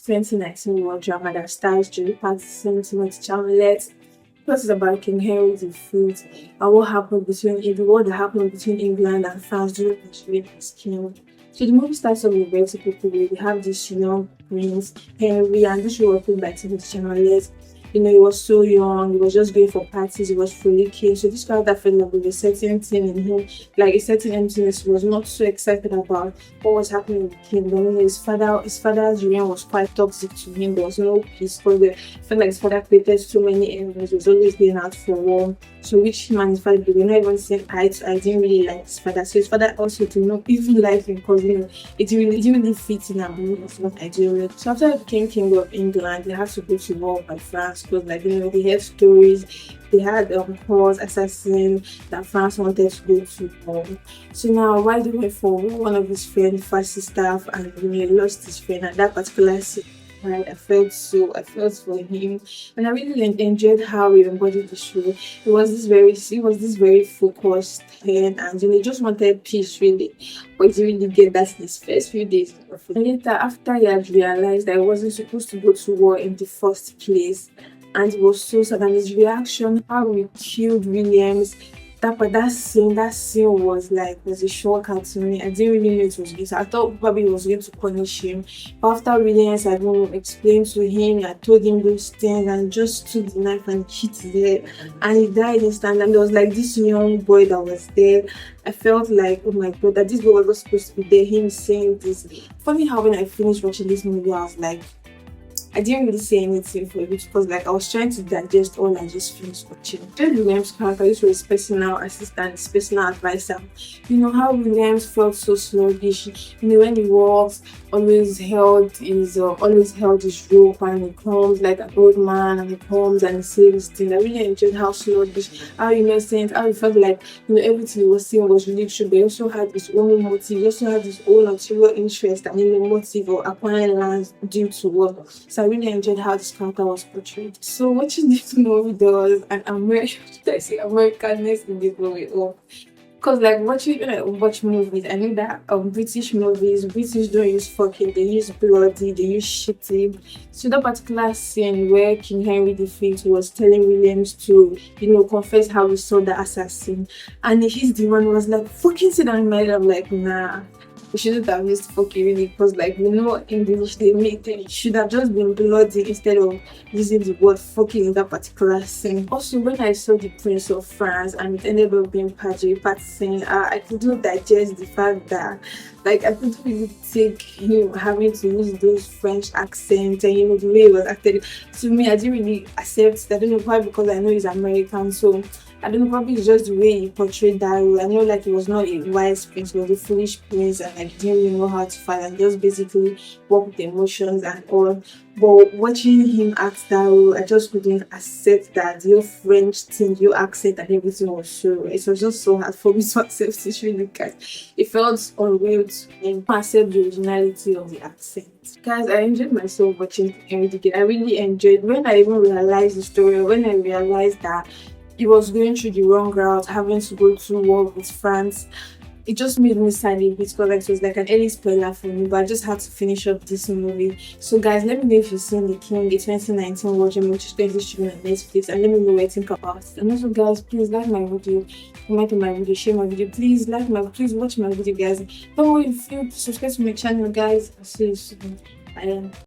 2019 war drama that stars Patterson, Chalamet. Plus, it's about King Henry the Fifth and what happened between England and France during his reign as king. So the movie starts off with very typical way. We have this young prince Henry, and this was played by Timothy Chalamet. He was so young, he was just going for parties, he was fully keen. So this character felt like with a certain thing in him, like a certain emptiness. He was not so excited about what was happening in the kingdom. His father's reign was quite toxic to him. There was no peace because they felt like his father created so many enemies. He was always going out for war. So which him and his father, they were not even saying eye to eye. Didn't really like his father. So his father also did not even like him because it didn't really fit in and it was not ideal. So after he became king of England, they had to go to war by France because they heard stories. They had horse assassin that France wanted to go to war. So now while they went for war, one of his friends, fascist staff, and he lost his friend at that particular scene. Right, I felt for him, and I really enjoyed how he embodied the show. He was this very focused and he just wanted peace really, but he didn't really get that in his first few days. And later, after he had realized that he wasn't supposed to go to war in the first place, and he was so sad, and his reaction, how he killed Williams, that scene was a shocker to me. I didn't really know it was this. I thought probably he was going to punish him. But after Williams had explained to him, I told him those things and just took the knife and hit his head, and he died instantly. And there was like this young boy that was there. I felt like, oh my god, that this boy was not supposed to be there. Him saying this. Funny how when I finished watching this movie, I was like, I didn't really say anything for it because like I was trying to digest all I just finished watching. Then Williams' character, this was his personal assistant, his personal advisor. How Williams felt so sluggish. When he walks, always held his rope, and he comes like an old man, and he comes and he says this thing. I really enjoyed how sluggish, how innocent, how he felt like everything he was saying was really true. But he also had his own motive, he also had his own ulterior interest and motive of acquiring land due to work. So I really enjoyed how this character was portrayed. So watching this movie, there was an Americanness in this movie. Because like when I watch movies, I know that British don't use fucking, they use bloody, they use shitty. So that particular scene where King Henry the Fifth was telling Williams to, confess how he saw the assassin, and he's the one who was like, fucking sit down in my head. I'm like, nah. We shouldn't have used fucking really because like English it should have just been bloody instead of using the word fucking in that particular scene. Also, when I saw the Prince of France and it ended up being Patterson, I couldn't digest the fact that like I couldn't really take him having to use those French accents and the way he was acted. To me, I didn't really accept it. I don't know why, because I know he's American, so I don't know, probably it's just the way he portrayed that role. I know like he was not a wise prince, he was a foolish prince, and like didn't really know how to fight and just basically work with emotions and all. But watching him act that role, I just couldn't accept that your French thing, your accent and everything was so. It was just so hard for me to accept it really, guys. It felt unreal to me to accept the originality of the accent. Guys, I enjoyed myself watching everything. I really enjoyed when I even realized the story, when I realized that he was going through the wrong route, having to go to war with France. It just made me sad a bit because like, it was like an early spoiler for me, but I just had to finish up this movie. So guys, let me know if you've seen The King, the 2019 version, which is currently streaming on Netflix, and let me know what you think about it. And also guys, please like my video, comment on my video, share my video, please watch my video guys. Don't worry, if you subscribe to my channel guys. I'll see you soon. Bye.